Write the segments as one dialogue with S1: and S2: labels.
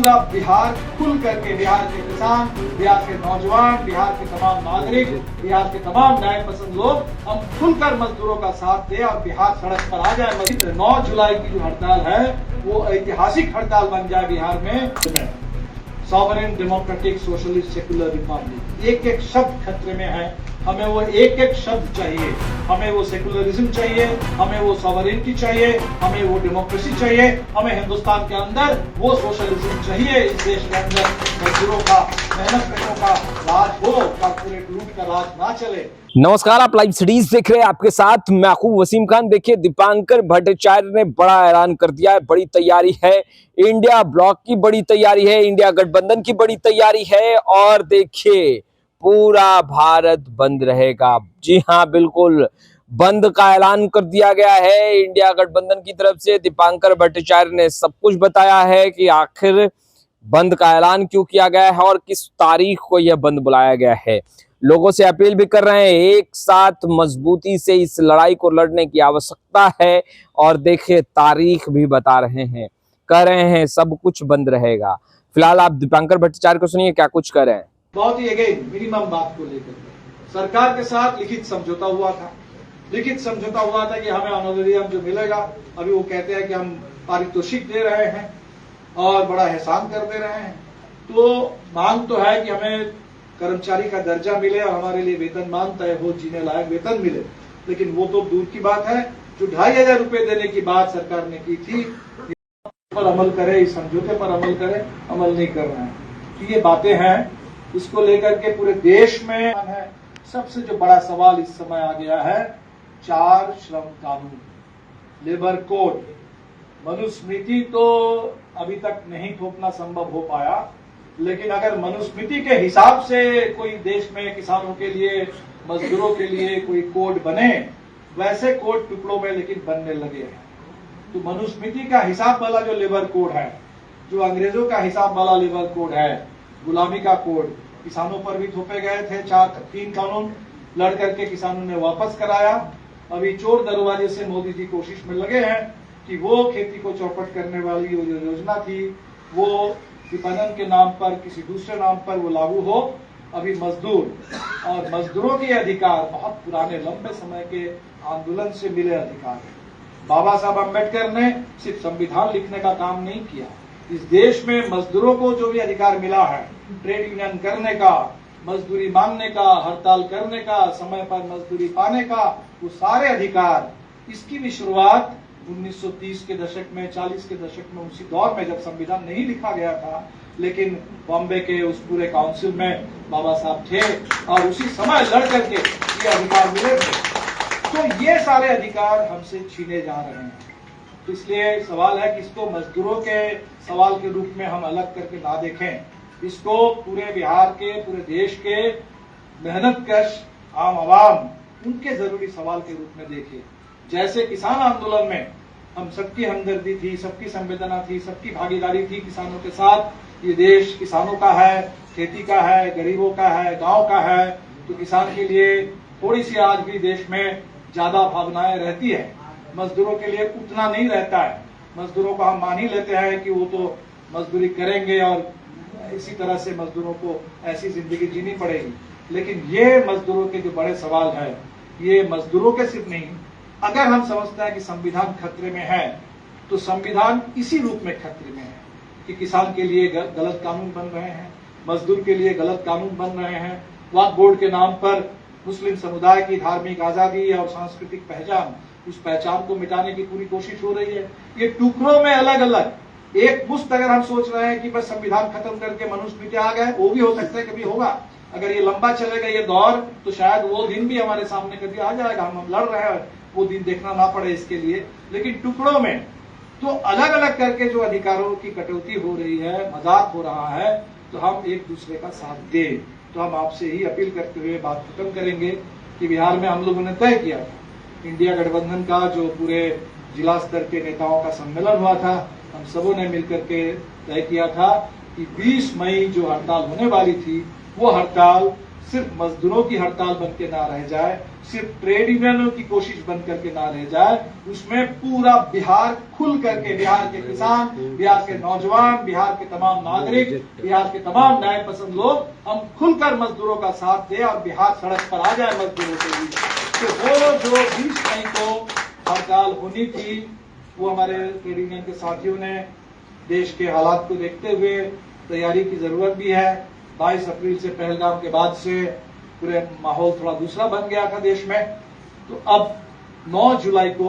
S1: पूरा बिहार खुल करके, बिहार के किसान, बिहार के नौजवान, बिहार के तमाम नागरिक, बिहार के तमाम न्याय पसंद लोग हम खुलकर मजदूरों का साथ दें और बिहार सड़क पर आ जाए। 9 जुलाई की जो हड़ताल है वो ऐतिहासिक हड़ताल बन जाए बिहार में। Sovereign democratic socialist secular Republic, एक एक शब्द खतरे में है। हमें वो एक एक शब्द चाहिए, हमें वो सेकुलरिज्म चाहिए, हमें वो सॉवरेनिटी चाहिए, हमें वो डेमोक्रेसी चाहिए, हमें हिंदुस्तान के अंदर वो सोशलिज्म चाहिए। इस देश के अंदर मजदूरों का, मेहनत करों का राज हो, कॉर्पोरेट लूट का राज ना चले।
S2: नमस्कार, आप लाइव सिटीज देख रहे हैं। आपके साथ मैं हूं वसीम खान। देखिए, दीपांकर भट्टाचार्य ने बड़ा ऐलान कर दिया है। बड़ी तैयारी है, इंडिया ब्लॉक की बड़ी तैयारी है, इंडिया गठबंधन की बड़ी तैयारी है। और देखिए, पूरा भारत बंद रहेगा। जी हां, बिल्कुल बंद का ऐलान कर दिया गया है इंडिया गठबंधन की तरफ से। दीपांकर भट्टाचार्य ने सब कुछ बताया है कि आखिर बंद का ऐलान क्यों किया गया है और किस तारीख को यह बंद बुलाया गया है। लोगों से अपील भी कर रहे हैं, एक साथ मजबूती से इस लड़ाई को लड़ने की आवश्यकता है। और देखिए, तारीख भी बता रहे हैं, कह रहे हैं सब कुछ बंद रहेगा। फिलहाल आप दीपांकर भट्टाचार्य को सुनिए क्या कुछ कर रहे हैं।
S1: बहुत ही अगेन मिनिमम बात को लेकर सरकार के साथ लिखित समझौता हुआ था। लिखित समझौता हुआ था कि हमें ऑनरेरियम जो मिलेगा, अभी वो कहते हैं कि हम पारितोषिक दे रहे हैं और बड़ा एहसान कर दे रहे हैं। तो मांग तो है कि हमें कर्मचारी का दर्जा मिले और हमारे लिए वेतनमान तय हो, जीने लायक वेतन मिले। लेकिन वो तो दूर की बात है। जो 2,500 रुपए देने की बात सरकार ने की थी, पर अमल करे, इस समझौते पर अमल करे, अमल नहीं कर रहे हैं। तो ये बातें हैं, इसको लेकर के पूरे देश में है। सबसे जो बड़ा सवाल इस समय आ गया है, 4 श्रम कानून, लेबर कोड। मनुस्मृति तो अभी तक नहीं थोपना संभव हो पाया, लेकिन अगर मनुस्मृति के हिसाब से कोई देश में किसानों के लिए, मजदूरों के लिए कोई कोड बने, वैसे कोड टुकड़ों में लेकिन बनने लगे हैं। तो मनुस्मृति का हिसाब वाला जो लेबर कोड है, जो अंग्रेजों का हिसाब वाला लेबर कोड है, गुलामी का कोड, किसानों पर भी थोपे गए थे। 3 कानून लड़ करके किसानों ने वापस कराया। अभी चोर दरवाजे से मोदी जी कोशिश में लगे हैं कि वो खेती को चौपट करने वाली वो जो योजना थी, वो विपणन के नाम पर, किसी दूसरे नाम पर वो लागू हो। अभी मजदूर और मजदूरों के अधिकार बहुत पुराने लंबे समय के आंदोलन से मिले अधिकार है। बाबा साहब अम्बेडकर ने सिर्फ संविधान लिखने का काम नहीं किया। इस देश में मजदूरों को जो भी अधिकार मिला है, ट्रेड यूनियन करने का, मजदूरी मांगने का, हड़ताल करने का, समय पर मजदूरी पाने का, वो सारे अधिकार, इसकी भी शुरुआत 1930 के दशक में, 40 के दशक में, उसी दौर में जब संविधान नहीं लिखा गया था, लेकिन बॉम्बे के उस पूरे काउंसिल में बाबा साहब थे और उसी समय लड़ करके ये अधिकार मिले थे। तो ये सारे अधिकार हमसे छीने जा रहे हैं। तो इसलिए सवाल है कि इसको मजदूरों के सवाल के रूप में हम अलग करके ना देखें, इसको पूरे बिहार के, पूरे देश के मेहनतकश आम आवाम, उनके जरूरी सवाल के रूप में देखें। जैसे किसान आंदोलन में हम सबकी हमदर्दी थी, सबकी संवेदना थी, सबकी भागीदारी थी किसानों के साथ। ये देश किसानों का है, खेती का है, गरीबों का है, गांव का है। तो किसान के लिए थोड़ी सी आज भी देश में ज्यादा भावनाएं रहती है, मजदूरों के लिए उतना नहीं रहता है। मजदूरों को हम मान ही लेते हैं कि वो तो मजदूरी करेंगे और इसी तरह से मजदूरों को ऐसी जिंदगी जीनी पड़ेगी। लेकिन ये मजदूरों के जो बड़े सवाल है, ये मजदूरों के सिर्फ नहीं, अगर हम समझते हैं कि संविधान खतरे में है, तो संविधान इसी रूप में खतरे में है कि किसान के लिए गलत कानून बन रहे हैं, मजदूर के लिए गलत कानून बन रहे हैं। वक्फ बोर्ड के नाम पर मुस्लिम समुदाय की धार्मिक आजादी और सांस्कृतिक पहचान, उस पहचान को मिटाने की पूरी कोशिश हो रही है। ये टुकड़ों में अलग अलग एक मुश्त अगर हम सोच रहे हैं कि बस संविधान खत्म करके मनुस्मृति आ गए, वो भी हो सकता है कभी होगा। अगर ये लंबा चलेगा ये दौर, तो शायद वो दिन भी हमारे सामने कभी आ जाएगा। हम लड़ रहे हैं, वो दिन देखना ना पड़े इसके लिए। लेकिन टुकड़ों में तो अलग अलग करके जो अधिकारों की कटौती हो रही है, मजाक हो रहा है, तो हम एक दूसरे का साथ दें। तो हम आपसे ही अपील करते हुए बात खत्म करेंगे कि बिहार में हम लोगों ने तय किया था, इंडिया गठबंधन का जो पूरे जिला स्तर के नेताओं का सम्मेलन हुआ था, हम सबों ने मिलकर के तय किया था कि 20 मई जो हड़ताल होने वाली थी, वो हड़ताल सिर्फ मजदूरों की हड़ताल बन के ना रह जाए, सिर्फ ट्रेड यूनियनों की कोशिश बन करके ना रह जाए, उसमें पूरा बिहार खुल करके, बिहार के किसान, बिहार के नौजवान, बिहार के तमाम नागरिक, बिहार के तमाम न्याय पसंद लोग हम खुलकर मजदूरों का साथ दें और बिहार सड़क पर आ जाए मजदूरों के लिए। तो वो जो 20 मई को हड़ताल होनी थी, वो हमारे ट्रेड यूनियन के साथियों ने देश के हालात को देखते हुए तैयारी की जरूरत भी है। 22 अप्रैल से पहलगाम के बाद से पूरे माहौल थोड़ा दूसरा बन गया था देश में, तो अब 9 जुलाई को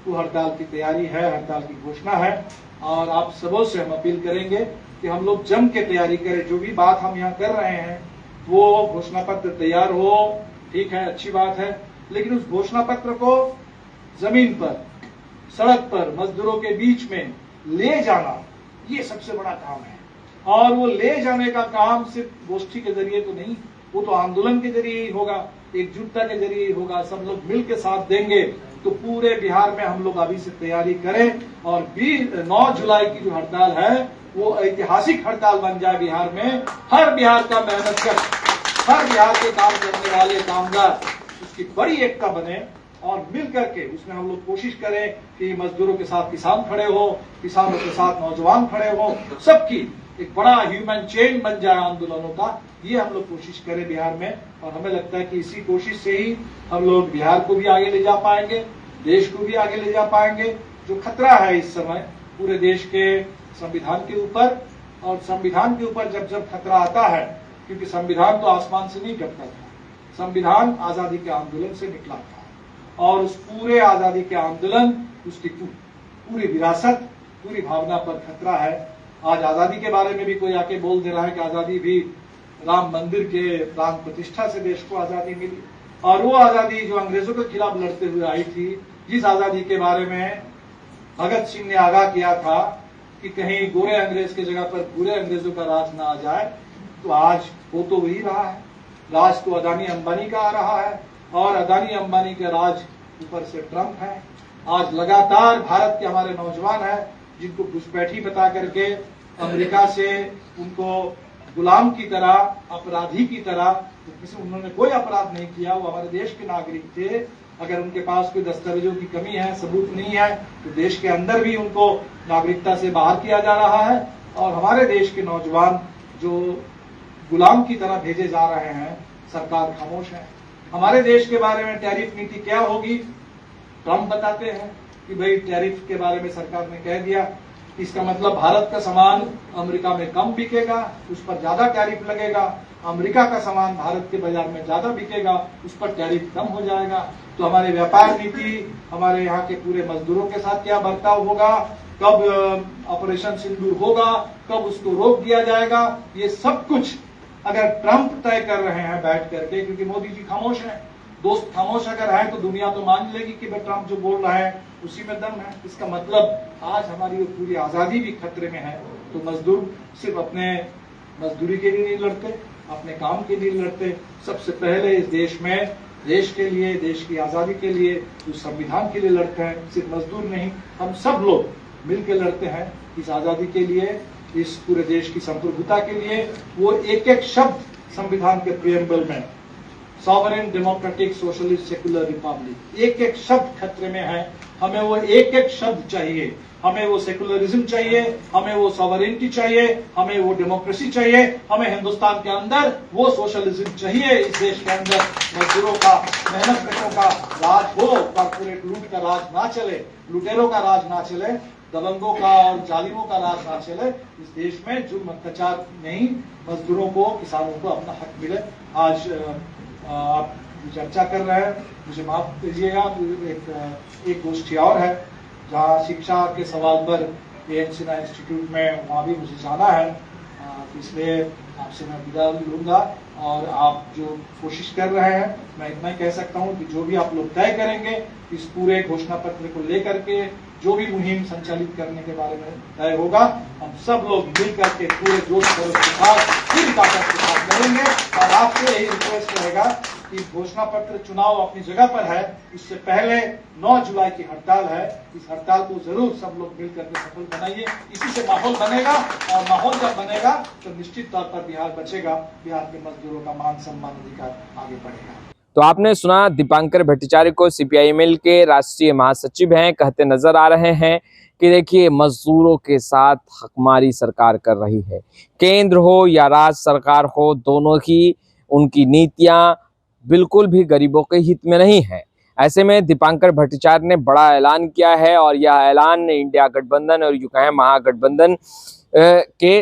S1: वो हड़ताल की तैयारी है, हड़ताल की घोषणा है। और आप सबों से हम अपील करेंगे कि हम लोग जम के तैयारी करें। जो भी बात हम यहाँ कर रहे हैं वो घोषणा पत्र तैयार हो, ठीक है, अच्छी बात है, लेकिन उस घोषणा पत्र को जमीन पर, सड़क पर, मजदूरों के बीच में ले जाना, ये सबसे बड़ा काम है। और वो ले जाने का काम सिर्फ गोष्ठी के जरिए तो नहीं, वो तो आंदोलन के जरिए ही होगा, एकजुटता के जरिए ही होगा। सब लोग मिल के साथ देंगे तो पूरे बिहार में हम लोग अभी से तैयारी करें और 9 जुलाई की जो हड़ताल है वो ऐतिहासिक हड़ताल बन जाए बिहार में। हर बिहार का मेहनत कर, हर बिहार के काम करने वाले कामगार उसकी बड़ी एकता बने और मिल करके उसमें हम लोग कोशिश करें कि मजदूरों के साथ किसान खड़े हो, किसानों के साथ नौजवान खड़े हो, सबकी एक बड़ा ह्यूमन चेन बन जाए आंदोलनों का। ये हम लोग कोशिश करें बिहार में, और हमें लगता है कि इसी कोशिश से ही हम लोग बिहार को भी आगे ले जा पाएंगे, देश को भी आगे ले जा पाएंगे। जो खतरा है इस समय पूरे देश के संविधान के ऊपर, और संविधान के ऊपर जब जब खतरा आता है, क्योंकि संविधान तो आसमान से नहीं गिरता था, संविधान आजादी के आंदोलन से निकला था, और उस पूरे आजादी के आंदोलन, उसकी पूरी विरासत, पूरी भावना पर खतरा है। आज आजादी के बारे में भी कोई आके बोल दे रहा है कि आजादी भी राम मंदिर के प्राण प्रतिष्ठा से देश को आजादी मिली, और वो आजादी जो अंग्रेजों के खिलाफ लड़ते हुए आई थी, जिस आजादी के बारे में भगत सिंह ने आगाह किया था कि कहीं गोरे अंग्रेज की जगह पर बुरे अंग्रेजों का राज ना आ जाए, तो आज हो तो वही रहा है। राज तो अदानी अंबानी का आ रहा है, और अदानी अंबानी के राज ऊपर से ट्रंप है। आज लगातार भारत के हमारे नौजवान हैं जिनको घुसपैठी बता करके अमेरिका से उनको गुलाम की तरह, अपराधी की तरह, तो उन्होंने कोई अपराध नहीं किया, वो हमारे देश के नागरिक थे। अगर उनके पास कोई दस्तावेजों की कमी है, सबूत नहीं है, तो देश के अंदर भी उनको नागरिकता से बाहर किया जा रहा है। और हमारे देश के नौजवान जो गुलाम की तरह भेजे जा रहे हैं, सरकार खामोश है। हमारे देश के बारे में टैरिफ नीति क्या होगी, ट्रंप बताते हैं कि भाई टैरिफ के बारे में सरकार ने कह दिया, इसका मतलब भारत का सामान अमेरिका में कम बिकेगा, उस पर ज्यादा टैरिफ लगेगा। अमेरिका का सामान भारत के बाजार में ज्यादा बिकेगा, उस पर टैरिफ कम हो जाएगा। तो हमारी व्यापार नीति, हमारे यहाँ के पूरे मजदूरों के साथ क्या बर्ताव होगा, कब ऑपरेशन सिंदूर होगा, कब उसको रोक दिया जाएगा, ये सब कुछ अगर ट्रंप तय कर रहे हैं बैठ करके, क्योंकि मोदी जी खामोश हैं, दोस्त खामोश अगर है तो दुनिया तो मान लेगी कि भाई ट्रंप जो बोल रहा है उसी में दम है। इसका मतलब आज हमारी वो पूरी आजादी भी खतरे में है। तो मजदूर सिर्फ अपने मजदूरी के लिए नहीं लड़ते, अपने काम के लिए लड़ते, सबसे पहले इस देश में देश के लिए, देश की आजादी के लिए, उस संविधान के लिए लड़ते हैं। सिर्फ मजदूर नहीं, हम सब लोग मिलकर लड़ते हैं इस आजादी के लिए, इस पूरे देश की संप्रभुता के लिए। वो एक एक शब्द संविधान के प्रियम्बल में, sovereign democratic socialist secular Republic, एक एक शब्द खतरे में है। हमें वो एक एक शब्द चाहिए, हमें वो सेकुलरिज्म चाहिए, हमें वो सॉवरेनिटी चाहिए, हमें वो डेमोक्रेसी चाहिए, हमें हिंदुस्तान के अंदर वो सोशलिज्म चाहिए। इस देश के अंदर मजदूरों का, मेहनत कशों का राज हो, कॉर्पोरेट लूट का राज ना चले, लुटेरों का राज ना चले, दबंगों का और जालिमों का राज ना चले। इस देश में जुर्म अत्याचार नहीं, मजदूरों को, किसानों को अपना हक मिले। आज आप चर्चा कर रहे हैं, मुझे माफ कीजिएगा, एक गोष्ठी और है जहाँ शिक्षा के सवाल पर एएन सिन्हा इंस्टीट्यूट में, वहाँ भी मुझे जाना है, इसलिए आपसे मैं विदा लूंगा। और आप जो कोशिश कर रहे हैं, मैं इतना ही कह सकता हूँ कि जो भी आप लोग तय करेंगे इस पूरे घोषणा पत्र को लेकर के, जो भी मुहिम संचालित करने के बारे में तय होगा, हम सब लोग मिलकर के पूरे जोश खरोश के साथ, पूरी ताकत के साथ करेंगे। और आपसे यही रिक्वेस्ट रहेगा कि घोषणा पत्र चुनाव अपनी जगह पर है, इससे पहले 9 जुलाई की हड़ताल है, इस हड़ताल को जरूर सब लोग मिलकर के सफल बनाइए। इसी से माहौल बनेगा, और माहौल जब बनेगा तो निश्चित तौर पर बिहार बचेगा, बिहार के मजदूरों का मान सम्मान अधिकार आगे बढ़ेगा।
S2: तो आपने सुना दीपांकर भट्टाचार्य को, सीपीआईएमएल के राष्ट्रीय महासचिव हैं, कहते नजर आ रहे हैं कि देखिए मजदूरों के साथ हकमारी सरकार कर रही है। केंद्र हो या राज्य सरकार हो, दोनों की उनकी नीतियां बिल्कुल भी गरीबों के हित में नहीं है। ऐसे में दीपांकर भट्टाचार्य ने बड़ा ऐलान किया है और यह ऐलान इंडिया गठबंधन और यूं कहें महागठबंधन के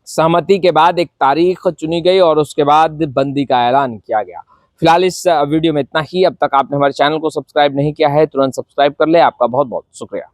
S2: सहमति के बाद एक तारीख चुनी गई और उसके बाद बंदी का ऐलान किया गया। फिलहाल इस वीडियो में इतना ही। अब तक आपने हमारे चैनल को सब्सक्राइब नहीं किया है, तुरंत सब्सक्राइब कर ले। आपका बहुत बहुत शुक्रिया।